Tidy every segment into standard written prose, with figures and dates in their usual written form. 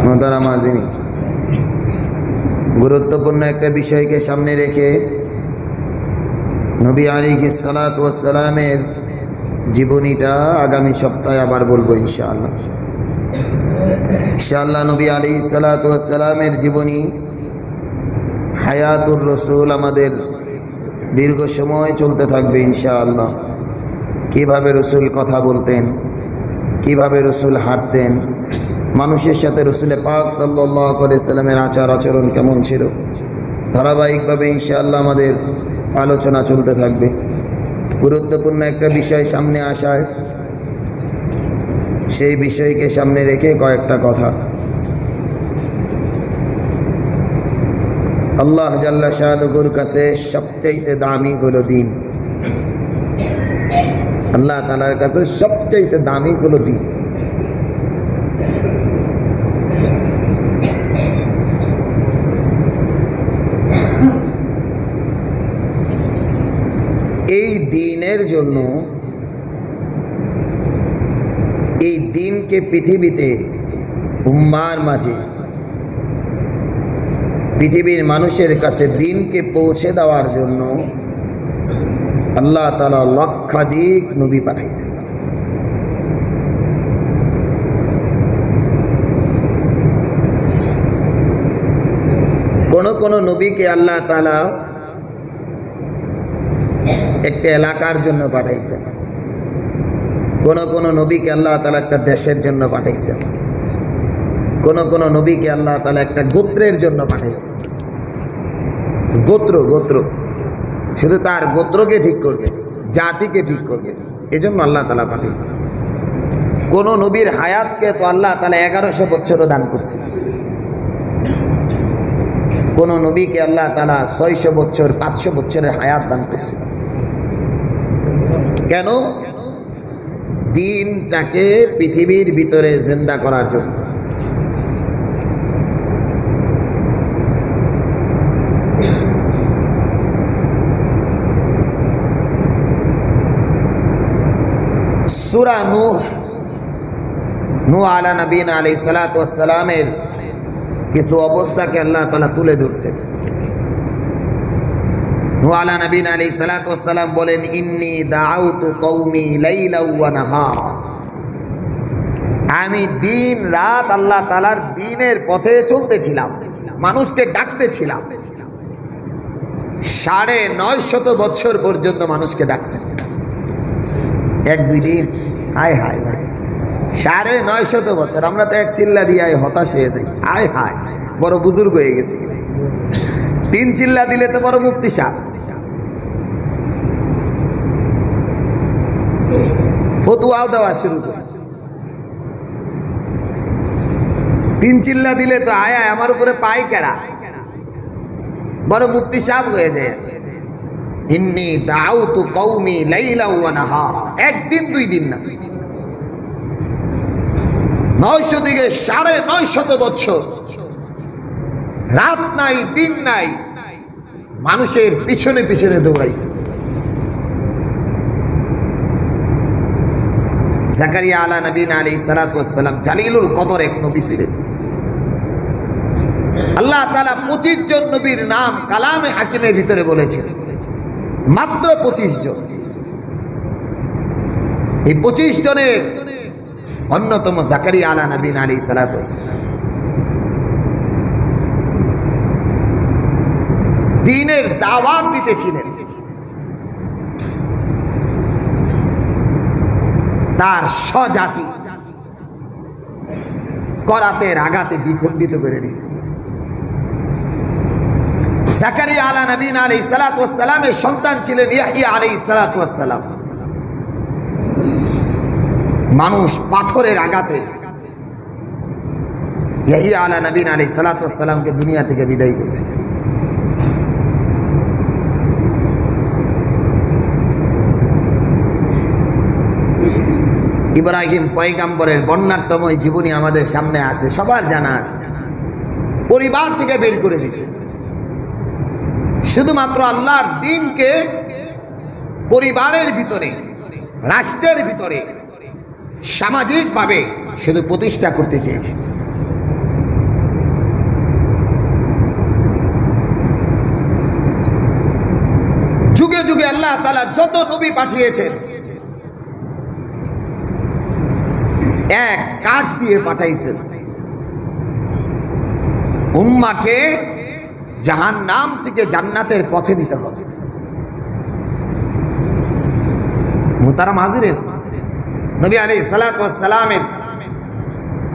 মোহতারাম হাজিরিন, গুরুত্বপূর্ণ একটা বিষয়কে সামনে রেখে নবী আলাইহিস সালাতু ওয়াস সালামের জীবনীটা আগামী সপ্তাহে আবার বলবো ইনশাআল্লাহ। নবী আলাইহিস সালাতু ওয়াস সালামের জীবনী হায়াতুর রাসূল আমাদের দীর্ঘ সময় চলতে থাকবে ইনশাআল্লাহ। কিভাবে রাসূল কথা বলতেন, কিভাবে রাসূল হাঁটতেন, মানুষের সাথে রাসূল পাক সাল্লাল্লাহু আলাইহি সাল্লামের আচার আচরণ কেমন ছিল, ধারাবাহিকভাবে ইনশাআল্লাহ আমাদের আলোচনা চলতে থাকবে। গুরুত্বপূর্ণ একটা বিষয় সামনে আসায় সেই বিষয়কে সামনে রেখে কয়েকটা কথা। আল্লাহ জাল্লা শানুর কাছে সবচাইতে দামি হলো দিন। আল্লাহ তাআলার কাছে সবচাইতে দামি হলো দিন। এই দিনের জন্য, এই দিনকে পৃথিবীতে উম্মার মাঝে, পৃথিবীর মানুষের কাছে দিনকে পৌঁছে দেওয়ার জন্য আল্লাহ তাআলা লক্ষাধিক নবী পাঠাইছে। কোন নবীকে আল্লাহ তাআলা একটা এলাকার জন্য পাঠাইছে, কোন নবীকে আল্লাহ তাআলা একটা দেশের জন্য পাঠাইছে, কোন নবীকে আল্লাহ তাআলা একটা গোত্রের জন্য পাঠাইছে। গোত্র শুধু তার গোত্রকে ঠিক করবে, জাতিকে ঠিক করবে, এজন্য আল্লাহ তাআলা পাঠাইছে। কোন নবীর হায়াতকে তো আল্লাহ তাআলা 1100 বছরও দান করছে। কোন নবীকে আল্লাহ তাআলা 600 বছর 500 বছরের হায়াত দান করছে। কেন? দিনটাকে পৃথিবীর ভিতরে জিন্দা করার জন্য। সূরা নূহ আলা নবীনা আলাইহিস সালাতু ওয়াস সালামের কিছু অবস্থাকে আল্লাহ তাআলা তুলে ধরছেন। নূহ আলা নবীনা আলাইহিস সালাতু ওয়াস সালাম বলেন, ইন্নী দাআউতু কওমি লাইলা ওয়া নাহারা। আমি দিন রাত আল্লাহ তাআলার দ্বীনের পথে চলতেছিলাম, মানুষকে ডাকতেছিলাম। 950 বছর পর্যন্ত মানুষকে ডাকছেন। 1-2 দিন, হায় হায় ভাই, 950 বছর। আমরা তো এক চিল্লা দিয়ে হতাশ হয়ে যাই, হায় হায় বড় বুজুর্গ হয়ে গেছি। 3 চিল্লা দিলে তো বড় মুফতি সাহেব। ফতুয়াও দেওয়া শুরু করে। 3 চিল্লা দিলে তো আয় আমার উপরে পাই কেরা, বড় মুফতি সাহেব হয়ে যায়। ইন্নী দাআউতু কওমি লাইলা ওয়া নাহারা। 1 দিন 2 দিন না, 900 দিকে 950 বছর, রাত নাই দিন নাই, মানুষের পিছনে পিছনে দৌড়াইছে। জাকারিয়া আলা নবীনা আলাইহিস সালাতু ওয়াস সালাম জালিলুল কদর এক নবী ছিলেন। আল্লাহ তাআলা 25 জন নবীর নাম কালামে হাকিমের ভিতরে বলেছেন, মাত্র 25 জন। এই 25 জনের অন্যতম জাকারিয়া আলা নবীনা আলাইহিস সালাতু ওয়াস সালাম। দ্বীনের দাওয়াত দিতেছিলেন। তার স্বজাতি করাতের আঘাতে বিখণ্ডিত করে দিছে। জাকারিয়া আলা নবীনা আলাইহিস সালাতু ওয়াস সালামের সন্তান ছিলেন ইয়াহইয়া আলাইহিস সালাতু ওয়াস সালাম। মানুষ পাথরের আঘাতে ইয়াহইয়া আলা নবীনা আলাইহিস সালাতু ওয়াস সালামকে দুনিয়া থেকে বিদায় করছে। ইব্রাহিম পয়গম্বরের বর্ণাঢ্যময় জীবনী আমাদের সামনে আছে, সবার জানা আছে। পরিবার থেকে বের করে দিয়েছে, শুধুমাত্র আল্লাহর দ্বীনকে পরিবারের ভিতরে, রাষ্ট্রের ভিতরে, সামাজিকভাবে শুধু প্রতিষ্ঠা করতে চেয়েছে। তাআলা যত নবী পাঠিয়েছেন এক কাজ দিয়ে পাঠাইছেন, উম্মাকে জাহান্নাম থেকে জান্নাতের পথে নিতে হবে। মুহতারাম হাজিরিন, নবী আলাইহিস সালাতু ওয়াস সালামের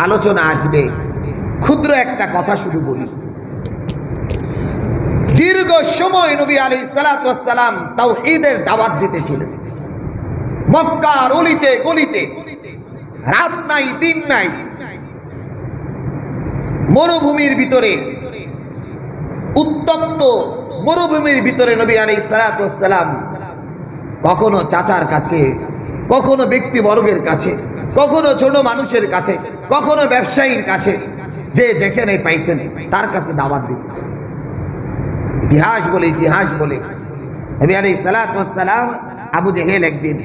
আলোচনা আসবে। ক্ষুদ্র একটা কথা শুধু বলি। দীর্ঘ সময় নবী আলাইহিস সালাতু ওয়াস সালাম তাওহীদের দাওয়াত দিতেছিলেন। মক্কার অলিতে গলিতে, রাত নাই দিন নাই, মরুভূমির ভিতরে, উত্তপ্ত মরুভূমির ভিতরে নবী আলাইহিস সালাতু ওয়াস সালাম কখনো চাচার কাছে, কখনো ব্যক্তিবর্গের কাছে, কখনো ছোট মানুষের কাছে, কখনো ব্যবসায়ীর কাছে, যে যেখানে পাইছেন তার কাছে দাওয়াত দিতেন। ইতিহাস বলে নবী আলাইহিস সালাতু ওয়াস সালাম, আবু জেহেল একদিন,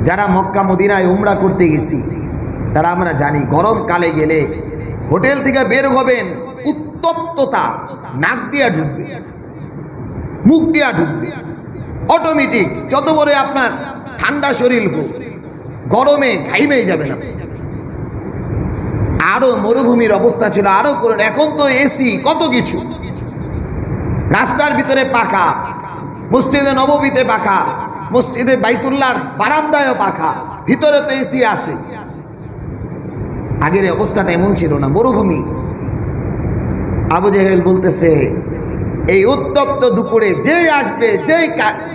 যারা মক্কা মদিনায় উমরা করতে গেছি তারা আমরা জানি গরমকালে গেলে হোটেল থেকে বের হবেন, উত্তপ্ততা নাক দিয়া ঢুকবে, মুখ দিয়া ঢুকবে অটোমেটিক। যত বড় আপনার ঠান্ডা শরীর হোক, গরমে ঘাইমে যাবে না। আরো মরুভূমির অবস্থা ছিল আরো করুন। এখন তো এসি, কত কিছু, রাস্তার ভিতরে পাখা, মসজিদে নববীতে পাখা, মসজিদে বাইতুল্লাহর বারান্দায়ও পাখা, ভিতরে তো এসি আছে। আগের অবস্থাটা এমন ছিল না, মরুভূমি। আবু জেহেল বলতেছে, এই উত্তপ্ত দুপুরে যে আসবে, যে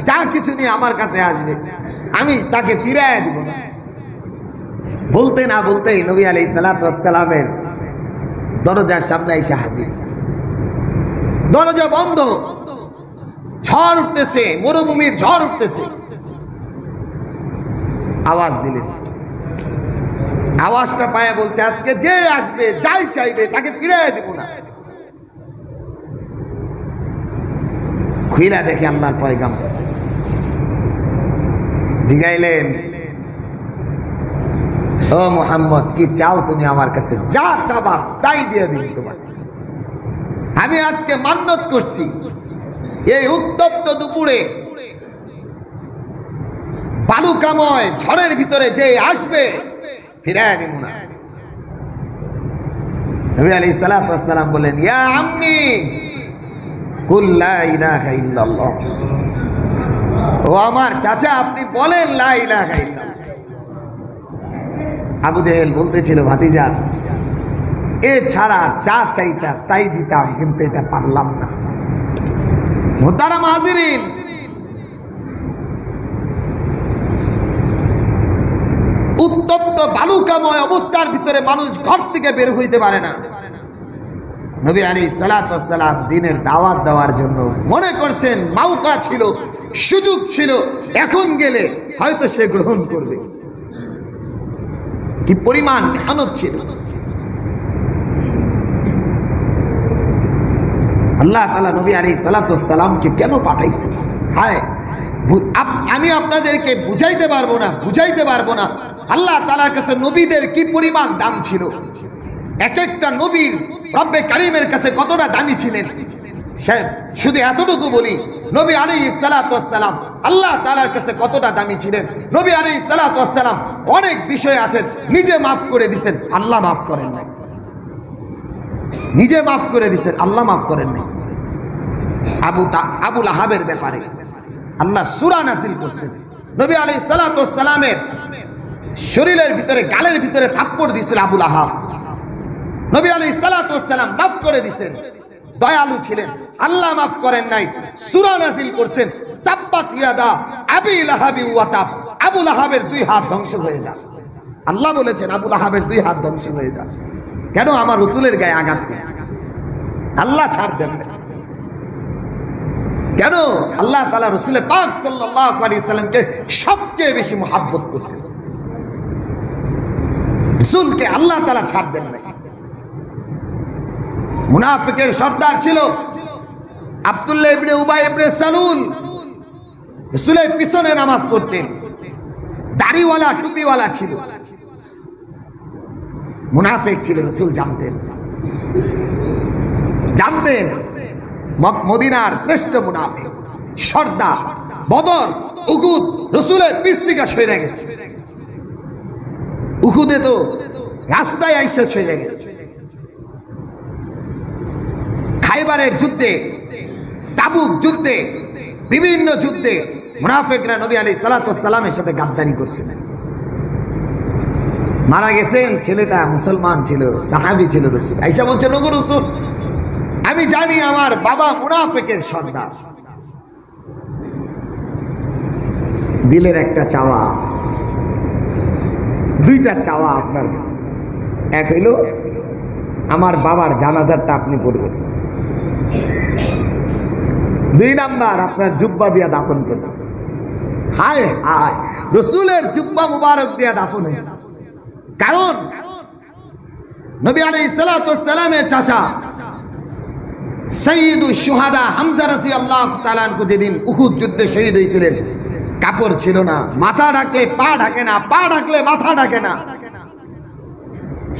যা কিছু নিয়ে আমার কাছে আসবে, আমি তাকে ফিরাইয়া দিব না। বলতে না বলতেই নবী আলাইহিস সালাতু ওয়াস সালামের দরজার সামনে এসে হাজির। দরজা বন্ধ, ঝড় উঠতেছে, মরুভূমির ঝড় উঠতেছে। আওয়াজ দিলেন, আওয়াজটা পায়ে বলছে, আজকে যে আসবে, যাই চাইবে তাকে ফিরাইয়া দিব না। খুইলা দেখে আল্লাহর পয়গাম্বর। জিগাইলেন, ও মুহাম্মদ, কি চাও তুমি আমার কাছে? যা চাবা তাই দিয়ে দিন তোমাকে। আমি আজকে মান্নত করছি, এই উত্তপ্ত দুপুরে বালুকাময় ঝড়ের ভিতরে যে আসবে ফিরাইয়া দিব না। নবী আলাইহিস সালাতু ওয়াস সালাম বলেন, ইয়া আম্মি কুল লা ইলাহা ইল্লাল্লাহ। ও আমার চাচা, আপনি বলেন লা ইলাহা ইল্লাল্লাহ। আবু জেহেল বলতেছিল, ভাতিজা, এ ছাড়া যা চাইতা তাই দিতাম, কিন্তু এটা পারলাম না। মুহতারাম হাজিরিন, উত্তপ্ত বালুকাময় অবস্থার ভিতরে মানুষ ঘর থেকে বের হইতে পারে না। নবী আলাইহিস সালাতু ওয়াস সালাম দ্বীনের দাওয়াত দেওয়ার জন্য মনে করছেন মৌকা ছিল, সুযোগ ছিল, এখন গেলে হয়তো সে গ্রহণ করবে। কি পরিমাণ মেহনত ছিল! আল্লাহ তাআলা নবী আলাইহিস সালাতু ওয়াস সালামকে কেন পাঠাইছেন? হায়, আমি আপনাদেরকে বুঝাইতে পারবো না আল্লাহ তাআলার কাছে নবীদের কি পরিমাণ দাম ছিল। এক একটা নবীর রব্বে কারীমের কাছে কতটা দামি ছিলেন। শুধু এতটুকু বলি, নবী আলাইহিস সালাতু ওয়াস সালাম আল্লাহ তাআলার কাছে কতটা দামি ছিলেন। নবী আলাইহিস সালাতু ওয়াস সালাম অনেক বিষয় আছেন নিজে মাফ করে দিয়েছেন, আল্লাহ মাফ করেন নাই। নিজে মাফ করে দিয়েছেন, আল্লাহ মাফ করেন নাই। আবু লাহাবের ব্যাপারে আল্লাহ সূরা নাযিল করছেন। নবী আলাইহিস সালাতু ওয়াস সালামের শরীরের ভিতরে, গালের ভিতরে থাপ্পড় দিয়েছিল আবু লাহাব। নবী আলাইহিস সালাতু ওয়াস সালাম মাফ করে দিয়েছেন, দয়ালু ছিলেন, আল্লাহ মাফ করেন নাই। সূরা নাযিল করছেন, তাব্বাত ইয়াদা আবি লাহাবি ওয়া তাব, আবু লাহাবের দুই হাত ধ্বংস হয়ে যাক। আল্লাহ বলেছেন আবু লাহাবের দুই হাত ধ্বংস হয়ে যাক। কেন? আমার রাসূলের গায়ে আঘাত করছে। আল্লাহ ছাড় দেন না। কেন? আল্লাহ তাআলা রাসূল পাক সাল্লাল্লাহু আলাইহি সাল্লামকে সবচেয়ে বেশি মহব্বত করতেন। রাসূলকে আল্লাহ তাআলা ছাড় দেন না। মুনাফিকের সর্দার ছিল আব্দুল্লাহ ইবনে উবাই ইবনে সালুল। রাসূলের পিছনে নামাজ পড়তেন, দাড়িওয়ালা টুপিওয়ালা ছিল, মুনাফিক ছিল। রাসূল জানতেন মদিনার শ্রেষ্ঠ মুনাফিক, সর্দার, বদর, উহুদ রসুলের পিছ থেকে সরে গেছে। উহুদে তো রাস্তায় আইসা সরে গেছে। খাইবারের যুদ্ধে, তাবুক যুদ্ধে, বিভিন্ন যুদ্ধে মুনাফিকরা নবী আলাইহিস সালাতু ওয়াস সালামের সাথে গাদ্দারি করছে। মারা গেছেন, ছেলেটা মুসলমান ছিল, সাহাবী ছিল। রাসূল আয়েশা বলছেন, ওগো রাসূল, আমি জানি আমার বাবা মুনাফিকের সর্দার। দিলের একটা চাওয়া, দুইটা চাওয়া আপনার কাছে। এক হইল আমার বাবার জানাজারটা আপনি পড়বেন, 2 নাম্বার আপনার জুব্বা দিয়া দাফন করবেন। হায় হায়, রাসূলের জুব্বা মুবারক দিয়া দাফন হয়েছে। কারণ নবী আলাইহিস সালাতু ওয়াস সালামের চাচা সাইয়্যিদুশ শুহাদা হামজা রাদিয়াল্লাহু তাআলা আনহু যেদিন উহুদ যুদ্ধে শহীদ হয়েছিলেন, কাপড় ছিল না, মাথা ঢাকলে পা ঢাকে না, পা ঢাকলে মাথা ঢাকে না।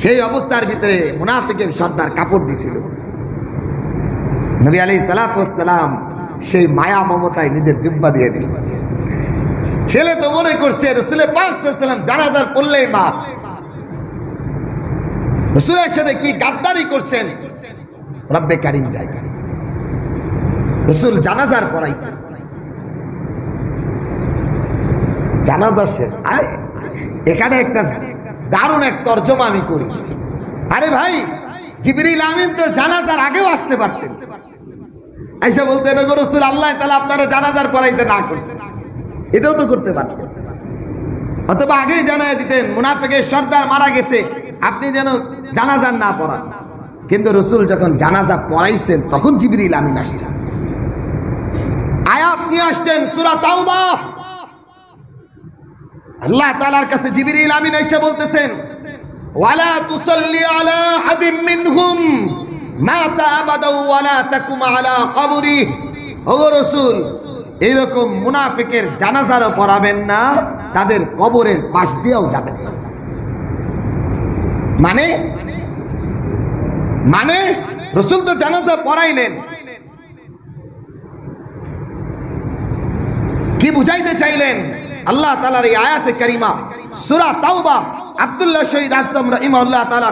সেই অবস্থার ভিতরে মুনাফিকের সর্দার কাপড় দিছিল। নবী আলাইহিস সালাতু ওয়াস সালাম সেই মায়া মমতায় নিজের জুব্বা দিয়ে দিয়েছে। ছেলে তো মনে করছে রাসূল পাক সাল্লাল্লাহু আলাইহি ওয়াসাল্লাম জানাজার পড়লেই মাপ। রাসূলের সাথে কি গাদ্দারি করছেন, রব্বে কারীম জায়গা। রাসূল জানাজার পড়াইছেন, জানাজা শেষ। এখানে একটা দারুণ এক তর্জমা আমি করি। আরে ভাই, জিবরিল আমিন তো জানাজার আগেও আসতে পারতেন। আয়েশা বলতেন, ওগো রাসূল, আল্লাহ তাআলা আপনারা জানাজার পড়াইতে না করছেন, এটাও তো করতে পারতেন। অথবা আগেই জানায় দিতেন মুনাফিকের সর্দার মারা গেছে, আপনি যেন জানাজার না পড়ান। কিন্তু রাসূল যখন জানাজা পড়াইছেন তখন জিবরিল আমিন আসছেন, আয়াত নিয়ে আসছেন সূরা তাওবা। আল্লাহ তাআলার কাছে জিবরিল আমিন এসে বলতেছেন, ওয়ালা তুসাল্লি আলা আহাদিম মিনহুম মাতা আবাদাও ওয়ালা তাকুম আলা কবরি। ও রাসূল, এইরকম মুনাফিকের জানাজারও পড়াবেন না, তাদের কবরের পাশ দিয়েও যাবেন না। মানে রাসূল তো জানাজা পড়াইলেন, কি বুঝাইতে চাইলেন? আল্লাহ তাআলার এই আয়াতে কারিমা সূরা তাওবা, আব্দুল্লাহ শহীদ আজম রাহিমাহুল্লাহ তাআলা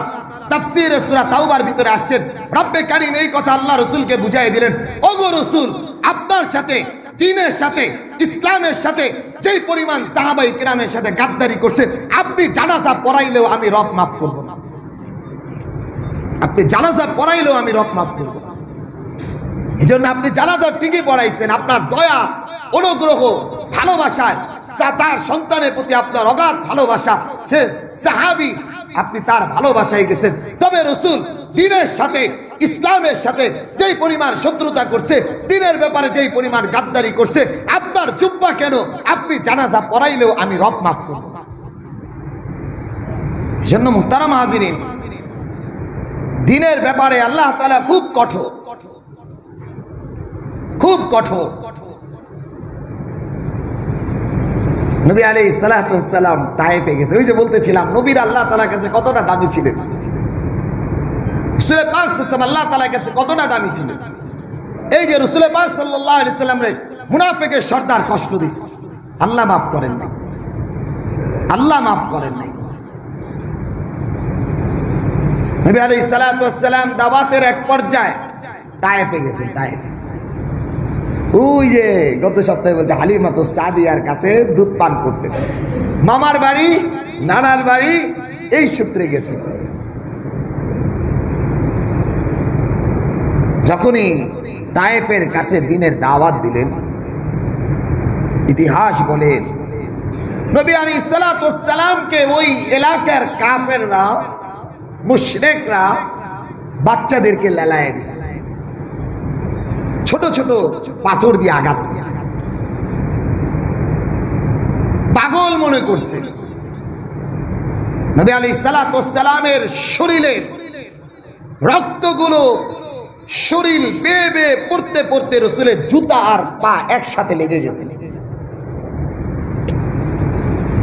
তাফসীরে সূরা তাওবার ভিতরে আসছেন, রব্বে কারীম এই কথা আল্লাহ রাসূলকে বুঝাই দিলেন, ওগো রাসূল, আপনার সাথে, দ্বীনের সাথে, ইসলামের সাথে যেই পরিমাণ সাহাবায়ে কিরামের সাথে গাদ্দারি করছেন, আপনি জানাজা পড়াইলেও আমি রব মাফ করব না। আপনি জানাজা পড়াইলেও আমি রব মাফ করব না। এজন্য আপনি জানাজা ঠিকই পড়াইছেন, আপনার দয়া, অনুগ্রহ, ভালোবাসায়, তার সন্তানের প্রতি আপনার অগাধ ভালোবাসা, সে সাহাবী, আপনি তার ভালোবাসায় গেছেন। তবে রাসূল দ্বীনের সাথে, ইসলামের সাথে যেই পরিমাণ শত্রুতা করছে, দ্বীনের ব্যাপারে যেই পরিমাণ গাদ্দারি করছে, আপনার জুব্বা কেন, আপনি জানাজা পড়াইলেও আমি রব মাফ করব না। এজন্য মুহতারাম হাজিরিন, দ্বীনের ব্যাপারে আল্লাহ তাআলা খুব কঠোর, খুব কঠোর। নবী আলাইহিস সালাতু ওয়াস সালাম তায়েফে গেছে। ওই যে বলতেছিলাম, নবীর আল্লাহ তাআলার কাছে কতটা দামি ছিলেন, রাসূল পাক সাল্লাল্লাহু আল্লাহ তাআলার কাছে কতটা দামি ছিলেন। এই যে রাসূল পাক সাল্লাল্লাহু আলাইহি ওয়াসাল্লাম রে মুনাফিকের সর্দার কষ্ট দিয়েছে, আল্লাহ মাফ করেন নাই, আল্লাহ মাফ করেন নাই। নবী আলাইহিস সালাতু ওয়াস সালাম দাওয়াতের এক পর্যায়ে তায়েফে গেছেন। তায়েফ, ওই যে গত সপ্তাহে বলছে হালিমাতুস সাদিয়ার কাছে দুধ পান করতে, মামার বাড়ি, নানার বাড়ি, এই সূত্রে গেছে। যখনই তায়েফের কাছে দ্বীনের দাওয়াত দিলেন, ইতিহাস বলে নবী আলাইহিস সালাতু ওয়াস সালামকে ওই এলাকার কাফেররা, মুশরিকরা বাচ্চাদেরকে লেলায়ে দিয়েছে, ছোট ছোট পাথর দিয়ে আঘাত করেছে, পাগল মনে করছে। নবী আলাইহিস সালাতু ওয়াস সালামের শরীরের রক্তগুলো শরীর বেয়ে বেয়ে পড়তে পড়তে রাসূলের জুতা আর পা একসাথে লেগে গেছে।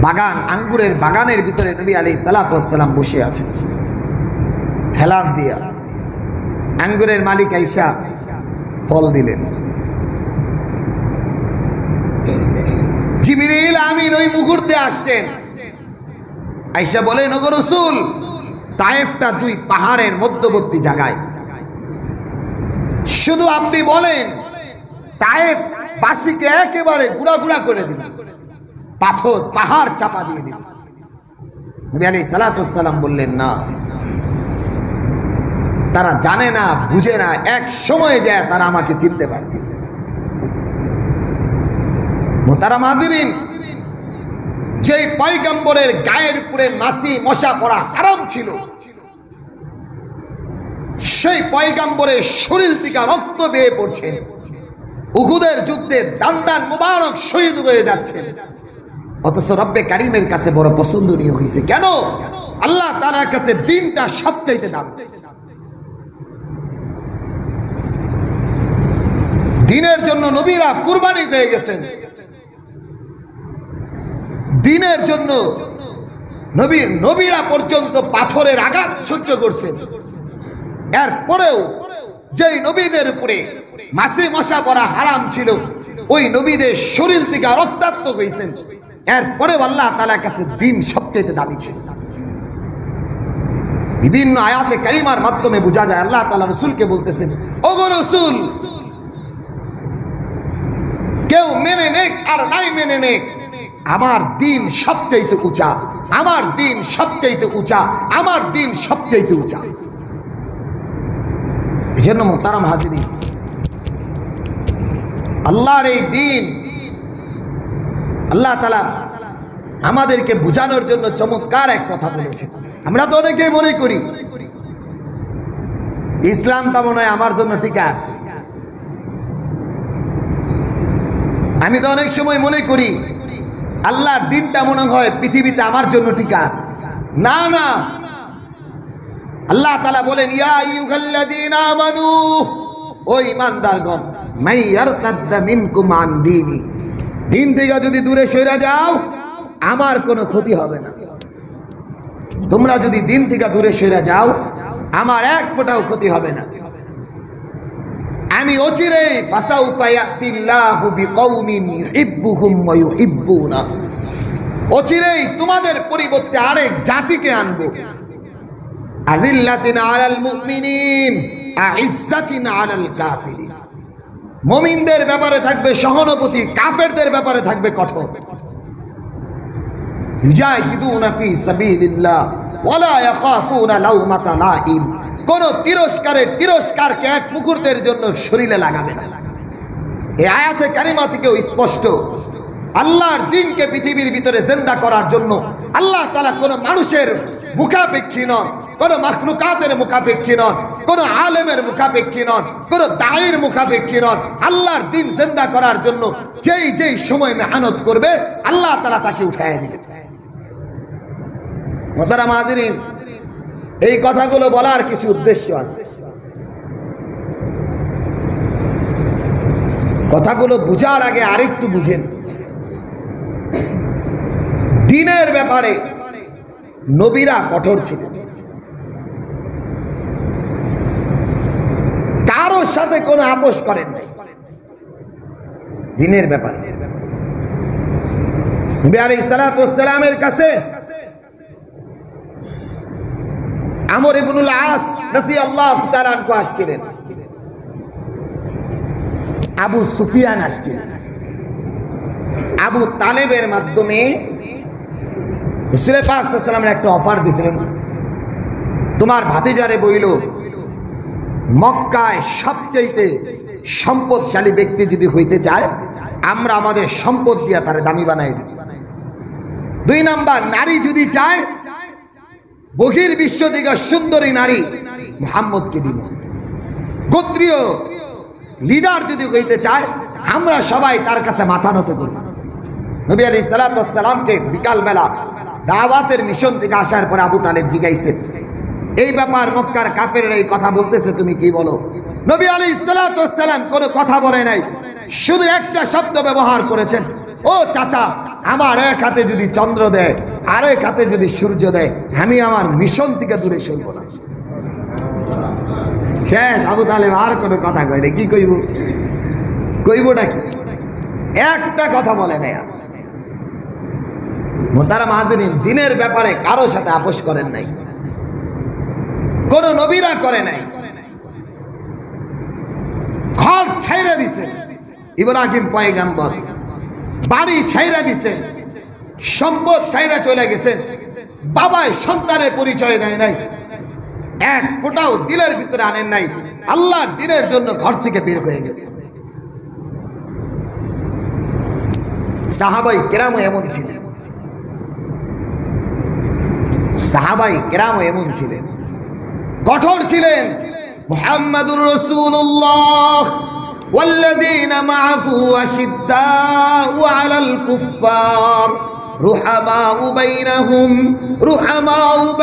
বাগান, আঙ্গুরের বাগানের ভিতরে নবী আলাইহিস সালাতু ওয়াস সালাম বসে আছেন, হেলান দিয়া। আঙ্গুরের মালিক আয়েশা ফল দিলেন, আমিন ওই মুহূর্তে আসছেন, আয়েশা বলেন, ওগো রাসূল, তায়েফটা দুই পাহাড়ের মধ্যবর্তী জায়গায়, শুধু আপনি বলেন তায়েফ বাসীকে একেবারে গুড়া গুড়া করে দিন, পাথর পাহাড় চাপা দিয়ে দিন। নবী আলাইহিস সালাতু ওয়াস সালাম বললেন, না, তারা জানে না, বুঝে না, এক সময় যায় তারা আমাকে চিনতে পারছে। মোহতারাম হাজিরিন, যেই পয়গম্বরের গায়ের উপরে মাছি মশা পড়া হারাম ছিল, সেই পয়গম্বরের শরীর থেকে রক্ত বেয়ে পড়ছে, উহুদের যুদ্ধে দান্দান মুবারক শহীদ হয়ে যাচ্ছে, অথচ রব্বে কারিমের কাছে বড় পছন্দনীয় হয়েছে। কেন? আল্লাহ তাআলার কাছে দিনটা সবচাইতে দাম। দিনের জন্য নবীরা কুরবানি হয়ে গেছেন, দিনের জন্য নবীরা পর্যন্ত পাথরের আঘাত সহ্য করছেন। এরপরেও যেই নবীদের উপরে মাছি মশা পড়া হারাম ছিল, ওই নবীদের শরীর থেকে রক্তাক্ত হয়েছেন, এরপরেও আল্লাহ তাআলার কাছে দিন সবচেয়ে দামি ছিল। বিভিন্ন আয়াতে কারিমার মাধ্যমে বোঝা যায় আল্লাহ তাআলা রাসূলকে বলতেছেন, ওগো রাসূল, কেউ মেনে নেক আর নাই মেনে নেক, আমার দিন সবচাইতে উঁচা, আমার দিন সবচাইতে উঁচা, আমার দিন সবচাইতে উঁচা। এজন্য মোহতারাম হাজিরিন, আল্লাহর এই দিন আল্লাহ তাআলা আমাদেরকে বুঝানোর জন্য চমৎকার এক কথা বলেছেন। আমরা তো অনেকেই মনে করি ইসলামটা মনে হয় আমার জন্য ঠিক আছে। আমি তো অনেক সময় মনে করি আল্লাহর দিনটা মনে হয় পৃথিবীতে আমার জন্য ঠিক আছে। না না, আল্লাহ তাআলা বলেন, ইয়া আইয়ুহাল্লাযীনা আমানু, ও ঈমানদারগণ, মাই ইয়ারতাদ্দা মিনকুম আন দীনি, দিন থেকে যদি দূরে সরে যাও আমার কোনো ক্ষতি হবে না। তোমরা যদি দিন থেকে দূরে সরে যাও আমার এক ফোঁটাও ক্ষতি হবে না। আমি অচিরেই ফাসাউফা ইয়াতিল্লাহু বিকওমিন ইউহিব্বুহুম ওয়া ইউহিব্বুনা, অচিরেই তোমাদের পরিবর্তে আরেক জাতিকে আনবো। আজিল্লাতিন আলাল মুমিনিন আইজ্জাতিন আলাল কাফিরিন, মুমিনদের ব্যাপারে থাকবে সহানুভূতি, কাফেরদের ব্যাপারে থাকবে কঠোর। ইউজাহিদুনা ফি সাবিলিল্লাহ ওয়ালা ইয়াখাফুনা লাউমাতা লাইম, কোন তিরস্কারকে এক মুহূর্তের জন্য শরীরে লাগাবে না। এই আয়াতে কারিমা থেকেও স্পষ্ট আল্লাহর দ্বীনকে পৃথিবীর ভিতরে জিন্দা করার জন্য আল্লাহ তাআলা কোন মানুষের মুখাপেক্ষী নন, কোন মাখলুকাতের মুখাপেক্ষী নন, কোন আলেমের মুখাপেক্ষী নন, কোন দায়ীর মুখাপেক্ষী নন। আল্লাহর দ্বীন জিন্দা করার জন্য যেই সময় মেহনত করবে আল্লাহ তাআলা তাকে উঠায় দিবেন। মোহতারাম হাজিরিন, এই কথাগুলো বলার কিছু উদ্দেশ্য আছে। কথাগুলো বুঝার আগে আরেকটু বুঝেন। দিনের ব্যাপারে নবীরা কঠোর ছিলেন, কারোর সাথে কোনো আপোষ করেন নাই দিনের ব্যাপারে। নবী আলাইহিস সালাতু ওয়াস সালামের কাছে আমর ইবনুল আস রাদিয়াল্লাহু তাআলা আনহু আসছিলেন, আবু সুফিয়ান আসছিলেন। আবু তালেবের মাধ্যমে রাসূল পাক সাল্লাল্লাহু আলাইহি ওয়াসাল্লাম একটা অফার দিয়েছিলেন, তোমার ভাতিজারে বইল মক্কায় সবচেয়ে সম্পদশালী ব্যক্তি যদি হইতে চায় আমরা আমাদের সম্পদ দিয়ে তারে দামি বানাই দিই। 2 নাম্বার, নারী যদি চায় বহির বিশ্ব থেকে সুন্দরী নারী মুহাম্মদকে দিব। গোত্রীয় লিডার যদি হইতে চায় আমরা সবাই তার কাছে মাথা নত করব। নবী আলাইহিস সালাতু ওয়াস সালামকে বিকাল বেলা দাওয়াতের মিশন থেকে আসার পর আবু তালেব জিজ্ঞাসা, এই ব্যাপার মক্কার কাফেররা এই কথা বলতেছে, তুমি কি বলো? নবী আলাইহিস সালাতু ওয়াস সালাম কোনো কথা বলে নাই, শুধু একটা শব্দ ব্যবহার করেছেন, ও চাচা, আমার এক হাতে যদি চন্দ্র দেয় আর এক হাতে যদি সূর্য দেয় আমি আমার মিশন থেকে দূরে সরব না। শেষ। আবু তালেব আর কোনো কথা কয় না। কি কইবটা কি? একটা কথা বলে নাই। মুহতারাম হাজিরিন, দিনের ব্যাপারে কারো সাথে আপোষ করেন নাই, কোন নবীরা করে নাই। ঘর ছাইরা দিছে ইব্রাহিম পয়গম্বর, বাড়ি ছাইরা দিছে, সম্পদ ছাইরা চলে গেছেন, বাবাই সন্তানের পরিচয় দেয় নাই, এক ফোঁটাও দিলের ভিতরে আনেন নাই, আল্লাহর দিনের জন্য ঘর থেকে বের হয়ে গেছে। সাহাবাই কেরামও এমন ছিলেন, সাহাবাই কেরামও এমন ছিলেন, কঠোর ছিলেন। মুহাম্মাদুর রাসূলুল্লাহ والذين معه أشداء على الكفار رحماء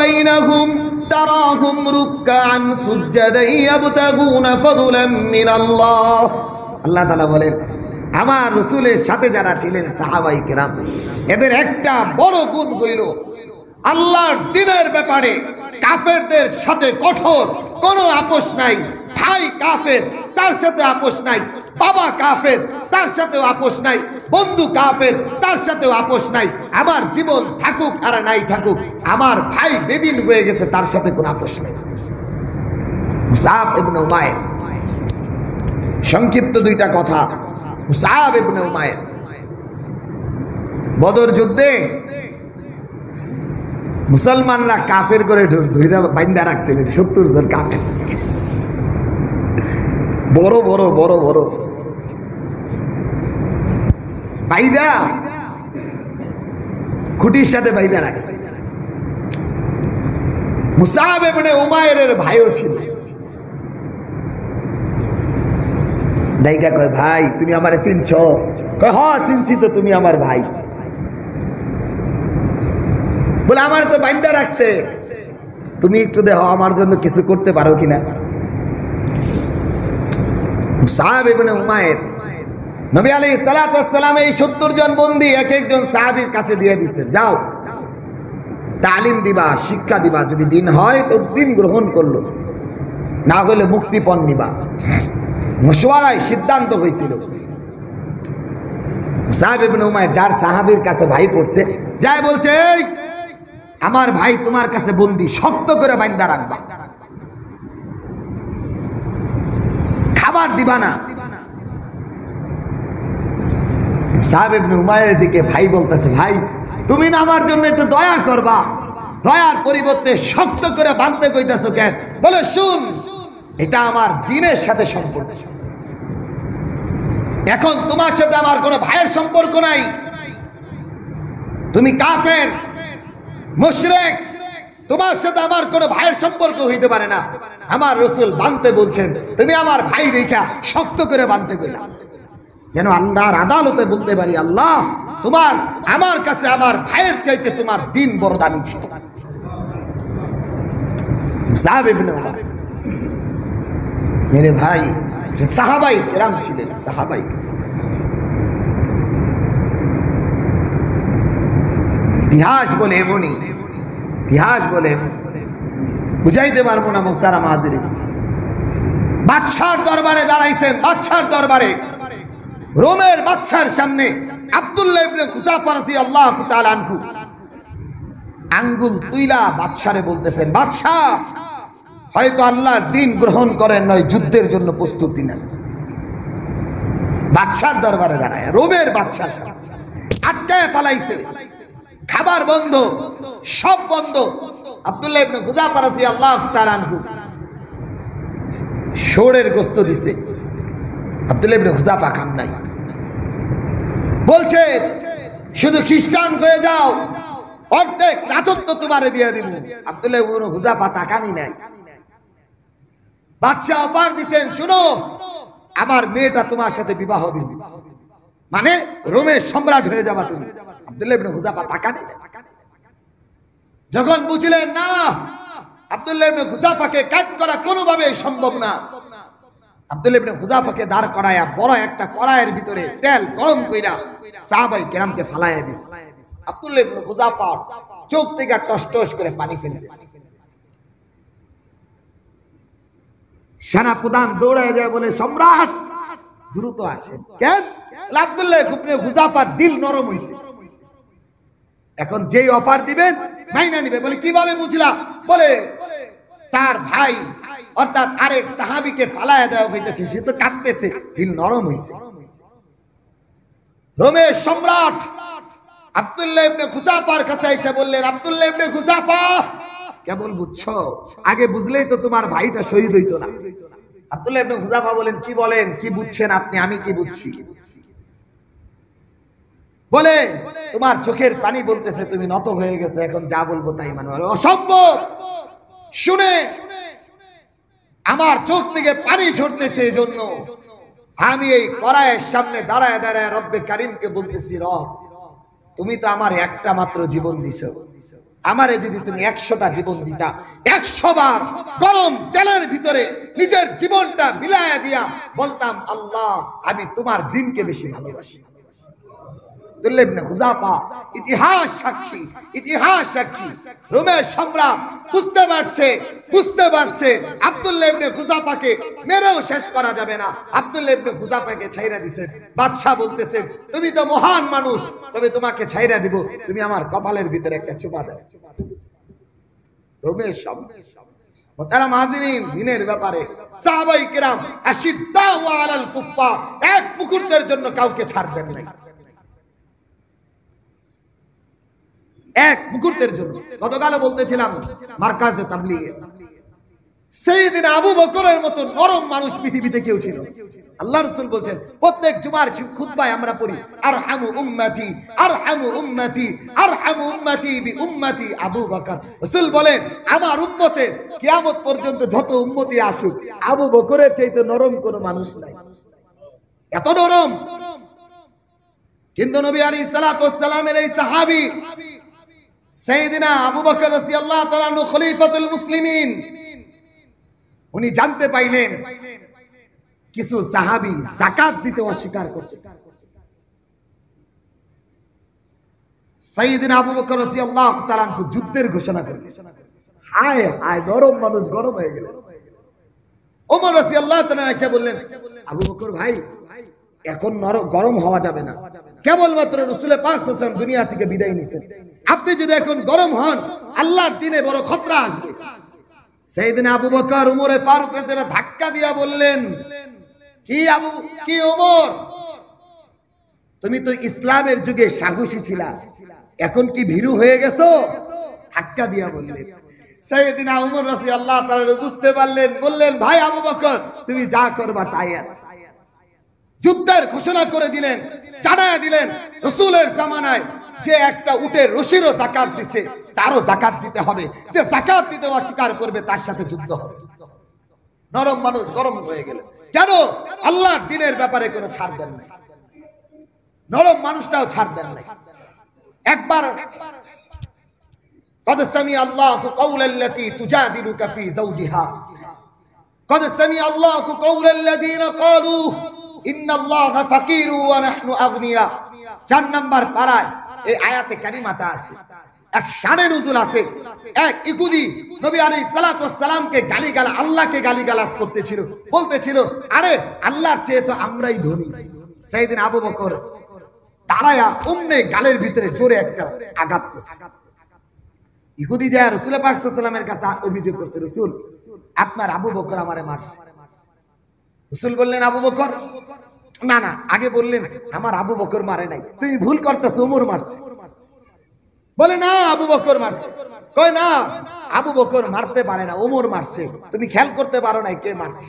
بينهم تراهم ركعا سجدا يبتغون فضلا من الله। আল্লাহ তাআলা বলেন, আমার রাসূলের সাথে যারা ছিলেন সাহাবায়ে কেরাম, এদের একটা বড় গুণ হইল আল্লাহর দ্বীনের ব্যাপারে কাফেরদের সাথে কঠোর, কোনো আপোষ নাই। ভাই কাফের, তার সাথে আপোষ নাই। বাবা কাফের, তার সাথেও আপোষ নাই। বন্ধু কাফের, তার সাথেও আপোষ নাই। আমার জীবন থাকুক আর নাই থাকুক, আমার ভাই বেদিন হয়ে গেছে, তার সাথে কোনো আপোষ নাই। মুসআব ইবনে উমাইর, সংক্ষিপ্ত দুইটা কথা। মুসআব ইবনে উমাইর বদর যুদ্ধে মুসলমানরা কাফের করে ধইরা বাইন্দা রাখছিলেন 70 জন কাফের, বড় বড় বড় বড় বাইদা, খুঁটির সাথে বাইদা রাখছে। মুসআব ইবনে উমাইরের ভাইও ছিল। দাইগা কয়, ভাই তুমি আমারে চিনছো? কয়, হ্যাঁ চিনছি তো, তুমি আমার ভাই। বলে, আমার তো বাইন্দা রাখছে, তুমি একটু দেখো আমার জন্য কিছু করতে পারো কিনা। মুসআব ইবনে উমাইর নবী আলাইহিস সালাতু ওয়াস সালাম এই 70 জন বন্দী এক একজন সাহাবীর কাছে দিয়ে দিয়েছেন, যাও তালিম দিবা, শিক্ষা দিবা, যদি দিন হয় তো দিন গ্রহণ করলো, না হলে মুক্তিপণ নিবা। মশওয়ারায় সিদ্ধান্ত হয়েছিল। মুসআব ইবনে উমাইর যার সাহাবীর কাছে ভাই পড়ছে, যায় বলছে, এই আমার ভাই তোমার কাছে বন্দী, শক্ত করে বাইন্দা রাখবা, খাবার দিবা না। মুসআব ইবনে উমাইরের দিকে ভাই বলতেছে, ভাই তুমি না আমার জন্য একটু দয়া করবা, দয়ার পরিবর্তে শক্ত করে বাঁধতে কইতাছো কেন? বলে, শুন, এটা আমার দ্বীনের সাথে সম্পর্ক। এখন তোমার সাথে আমার কোনো ভাইয়ের সম্পর্ক নাই, তুমি কাফের মুশরিক, তোমার সাথে আমার কোনো ভাইয়ের সম্পর্ক হইতে পারে না। আমার রাসূল বাঁধতে বলছেন, তুমি আমার ভাই রেখা শক্ত করে বাঁধতে কইলা, যেন আল্লাহর আদালতে বলতে পারি, আল্লাহ তোমার আমার কাছে আমার ভাইয়ের চাইতে তোমার দ্বীন বড় দামি ছিল। মুসআব ইবনে উমাইর মেরে ভাই, যে সাহাবায়ে কেরাম ছিলেন, সাহাবায়ে ইতিহাস বলে এমনই, ইতিহাস বলে বুঝাইতে পারবো না। মুহতারাম হাজিরিন, বাদশার দরবারে দাঁড়াইছেন, বাদশার দরবারে, রোমের বাদশার সামনে আব্দুল্লাহ ইবনে কুযাফা রাদিয়াল্লাহু তাআলা আনহু আঙ্গুল তুইলা বাদশারে বলতেছেন, বাদশা হয়তো আল্লাহর দ্বীন গ্রহণ করেন, নয় যুদ্ধের জন্য প্রস্তুতি নেন। বাদশার দরবারে দাঁড়ায়, রোমের বাদশা আটকায় পালাইছে, খাবার বন্ধ, সব বন্ধ। আব্দুল্লাহ ইবনে কুযাফা রাদিয়াল্লাহু তাআলা আনহু শোরের গোশত দিছে, আব্দুল্লাহ ইবনে কুযাফা খান নাই। বলছে, শুধু খ্রিস্টান হয়ে যাও, অর্ধেক রাজত্ব তোমারে দিয়ে দিব। আব্দুল্লাহ ইবনে কুযাফা তাকানি নাই। বাদশা অফার দিবেন, শুনো, আমার মেয়েটা তোমার সাথে বিবাহ দিবে, মানে রোমের সম্রাট হয়ে যাবা তুমি। আব্দুল্লাহ ইবনে কুযাফা তাকানি নাই। যখন বুঝলেন না আব্দুল্লাহ ইবনে কুযাফাকে কাজ করা কোনোভাবেই সম্ভব না, আব্দুল্লাহ ইবনে কুযাফাকে দাঁড় করায়া বড় একটা কড়াইয়ের ভিতরে তেল গরম কইরা সাহাবায়ে কেরামকে ফালাইয়া দিছে। আব্দুল্লাহ ইবনে কুযাফা চোখ থেকে টস টস করে পানি ফেলতেছে। সেনাপ্রধান দৌড়ায় যায়, বলে, সম্রাট দ্রুত আসেন। কেন? আব্দুল্লাহ ইবনে কুযাফার দিল নরম হইছে, এখন যেই অফার দিবেন মাইনা নিবে। বলে কিভাবে বুঝলা? বলে তার ভাই অর্থাৎ আরেক সাহাবীকে ফালায়া দেওয়া হইতেছে, সে তো কাঁদতেছে, দিল নরম হইছে। রোমের সম্রাট আব্দুল্লাহ ইবনে খুজাফার কাছে এসে বললেন, আব্দুল্লাহ ইবনে খুজাফা, কেবল বুঝছো, আগে বুঝলেই তো তোমার ভাইটা শহীদ হইতো না। আব্দুল্লাহ ইবনে খুজাফা বলেন, কি বলেন, কি বুঝছেন আপনি, আমি কি বুঝছি? বলে তোমার চোখের পানি বলতেছে তুমি নত হয়ে গেছে, এখন যা বলবো তাই মানবে। অসম্ভব, শুনে আমার চোখ থেকে পানি ঝরতেছে, এজন্য আমি এই কড়াইয়ের সামনে দাঁড়ায় দাঁড়ায় রব্বে কারিমকে বলতেছি, রব তুমি তো আমার একটা মাত্র জীবন দিছো, আমারে যদি তুমি 100টা জীবন দিতা, 100 বার গরম তেলের ভিতরে নিজের জীবনটা বিলায়া দিয়া বলতাম, আল্লাহ আমি তোমার দিনকে বেশি ভালোবাসি। আব্দুল্লাহ ইবনে খুজাফা ইতিহাস সাক্ষী, ইতিহাস সাক্ষী। রোমের সম্রাট বুঝতে পারছে আব্দুল্লাহ ইবনে খুজাফাকে মেরেও শেষ করা যাবে না। আব্দুল্লাহ ইবনে খুজাফাকে ছাইরা দিয়েছেন। বাদশা বলতেছেন, তুমি তো মহান মানুষ, তবে তোমাকে ছাইরা দিব, তুমি আমার কপালের ভিতরে একটা চুমা দাও। রোমের সম্রাট মোহতারাম হাজিরিন, দিনের ব্যাপারে সাহাবায়ে কিরাম আশিদ্দাউ আলাল কুফফার, এক মুহূর্তের জন্য কাউকে ছাড় দেন নাই, এক মুহূর্তের জন্য। গতকালও বলতেছিলাম মার্কাজে তাবলীগে, সাইয়েদনা আবু বকরের মতো নরম মানুষ পৃথিবীতে কেউ ছিল। আল্লাহ রাসূল বলেন, প্রত্যেক জুমার খুতবায় আমরা পড়ি, আরহামু উম্মতি আরহামু উম্মতি আরহামু উম্মতি বি উম্মতি আবু বকর। রাসূল বলেন, আমার উম্মতের কিয়ামত পর্যন্ত যত উম্মতি আসুক, আবু বকরের চাইতে নরম কোনো মানুষ নাই, এত নরম। কিন্তু নবী আলাইহিস সালাতু ওয়াস সালামের এই সাহাবী সাইয়েদনা আবু বকর রাদিয়াল্লাহু তাআলা আনহু খলিফাতুল মুসলিমিন, উনি জানতে পাইলেন কিছু সাহাবী যাকাত দিতে অস্বীকার করতেছে। সাইয়েদনা আবু বকর রাদিয়াল্লাহু তাআলা আনহু যুদ্ধের ঘোষণা করলেন। হায় হায়, নরম মানুষ গরম হয়ে গেল। ওমর রাদিয়াল্লাহু তাআলা এসে বললেন, আবু বকর ভাই, এখন গরম হওয়া যাবে না, কেবলমাত্র রাসূল পাক সাল্লাল্লাহু আলাইহি ওয়াসাল্লাম দুনিয়া থেকে বিদায় নিয়েছেন, আপনি যদি এখন গরম হন আল্লাহর দিনে বড় খতরা আসবে। সাইয়েদনা আবু বকর উমরে ফারুক রাদিয়াল্লাহু ধাক্কা দিয়া বললেন, কি ওমর, তুমি তো ইসলামের যুগে সাহসী ছিলা, এখন কি ভীরু হয়ে গেছো? ধাক্কা দিয়া বললেন। সাইয়েদনা উমর রাদিয়াল্লাহু তাআলা বুঝতে পারলেন, বললেন, ভাই আবু বকর, তুমি যা করবা তাই আছে। যুদ্ধের ঘোষণা করে দিলেন, জানায়া দিলেন, রাসূলের জামানায় যে একটা উটের রশিরও যাকাত দিছে, তারও যাকাত দিতে হবে, যে যাকাত দিতে অস্বীকার করবে তার সাথে যুদ্ধ হবে। নরম মানুষ গরম হয়ে গেল, কেন? আল্লাহর দ্বীনের ব্যাপারে কোনো ছাড় দেন নাই, নরম মানুষটাও ছাড় দেন নাই। একবার قد سمع الله قول التي تجادلك في زوجها قد سمع الله قول الذين قالوا ان الله فقير ونحن اغنياء। 4 নম্বর পারায় এই আয়াতে কারিমাটা আছে, এক শানে নুজুল আছে। এক ইহুদি নবী আলাইহিস সালাতু ওয়াস সালামকে গালিগালাজ, আল্লাহকে গালিগালাজ করতেছিল, বলতেছিল, আরে আল্লাহর চেয়ে তো আমরাই ধনী। সাইয়েদনা আবু বকর দাঁড়ায়া উম্মে গালের ভিতরে জোরে একটা আঘাত করছে। ইহুদি যায় রাসূল পাক সাল্লাল্লাহু আলাইহি ওয়াসাল্লামের কাছে অভিযোগ করছে, রাসূল আপনার আবু বকর আমারে মারছে। রাসূল বললেন, আবু বকর, না না, আগে বললেন আমার আবু বকর মারে নাই, তুমি ভুল করতেছো, ওমর মারছে। বলে না, আবু বকর মারছে। কই না, আবু বকর মারতে পারে না, ওমর মারছে, তুমি খেয়াল করতে পারো নাই কে মারছে।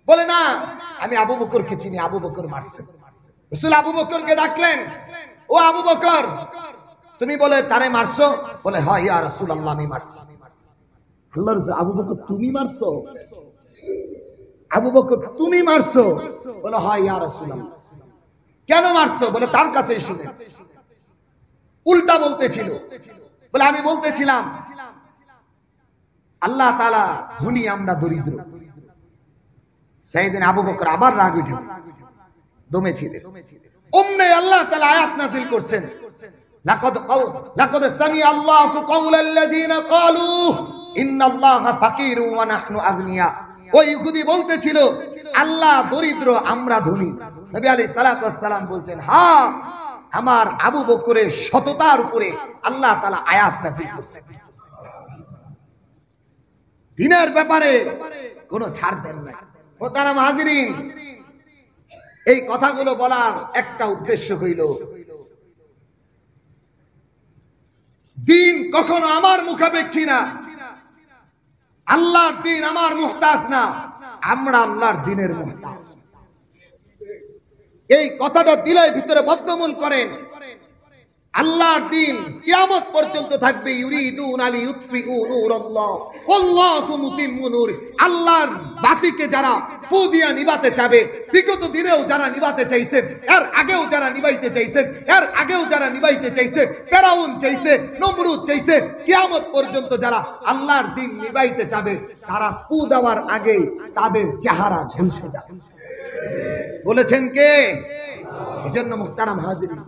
বলে না, আমি আবু বকরকে চিনি, আবু বকর মারছে। রাসূল আবু বকরকে ডাকলেন, ও আবু বকর, তুমি বলে তারে মারছো? বলে হ্যাঁ ইয়া রাসূলুল্লাহ, আমি মারছি। আল্লাহর রাসূল, আবু বকর তুমি মারছো? আবু বকর তুমি মারছো? বলে হ্যাঁ ইয়া রাসূলুল্লাহ। কেন মারছো? বলে তার কাছেই শুনে। উল্টা বলতেছিল, বলে আমি বলতেছিলাম আল্লাহ তাআলা ধনী, আমরা দরিদ্র। সাইয়েদনা আবু বকর আবার রাগ উঠে দমে ছিলেন। ওমনে আল্লাহ তাআলা আয়াত নাযিল করছেন, লাকাদ সামিআ আল্লাহু কাওলাল্লাযীনা ক্বালু ইন্নাল্লাহা ফাকিরু ওয়া নাহনু আগনিয়া। ওই ইহুদি বলতেছিল আল্লাহ দরিদ্র, আমরা ধনী। নবী আলাইহিস সালাতু ওয়াস সালাম বলছেন, হ্যাঁ আমার আবু বকরের সততার উপরে আল্লাহ তাআলা আয়াত নাযিল করছেন। দিনের ব্যাপারে কোনো ছাড় দেন না। মোহতারাম হাজিরিন, এই কথাগুলো বলার একটা উদ্দেশ্য হইল, দিন কখনো আমার মুখাপেক্ষী না, আল্লাহর দিন আমার মুহতাজ না, আমরা আল্লাহর দিনের মুহতাজ। এই কথাটা দিলের ভিতরে বদ্ধমূল করেন। আল্লাহর দিন কিয়ামত পর্যন্ত থাকবে। ইউরিদুন আলি ইউতফিউ নূরাল্লাহ ওয়াল্লাহু মুতিম্মু নূর। আল্লাহর বাতিকে যারা ফু দিয়া নিভাতে চাবে, বিগত দিনেও যারা নিভাতে চাইছেন, এর আগেও যারা নিভাইতে চাইছেন, এর আগেও যারা নিভাইতে চাইছে, ফেরাউন চাইছে, নমরুদ চাইছে, কিয়ামত পর্যন্ত যারা আল্লাহর দিন নিভাইতে চাবে, তারা ফু দেওয়ার আগে তাদের চেহারা ঝলসে যাবে। বলেছেন কে? এজন্য মুহতারাম হাজিরিন,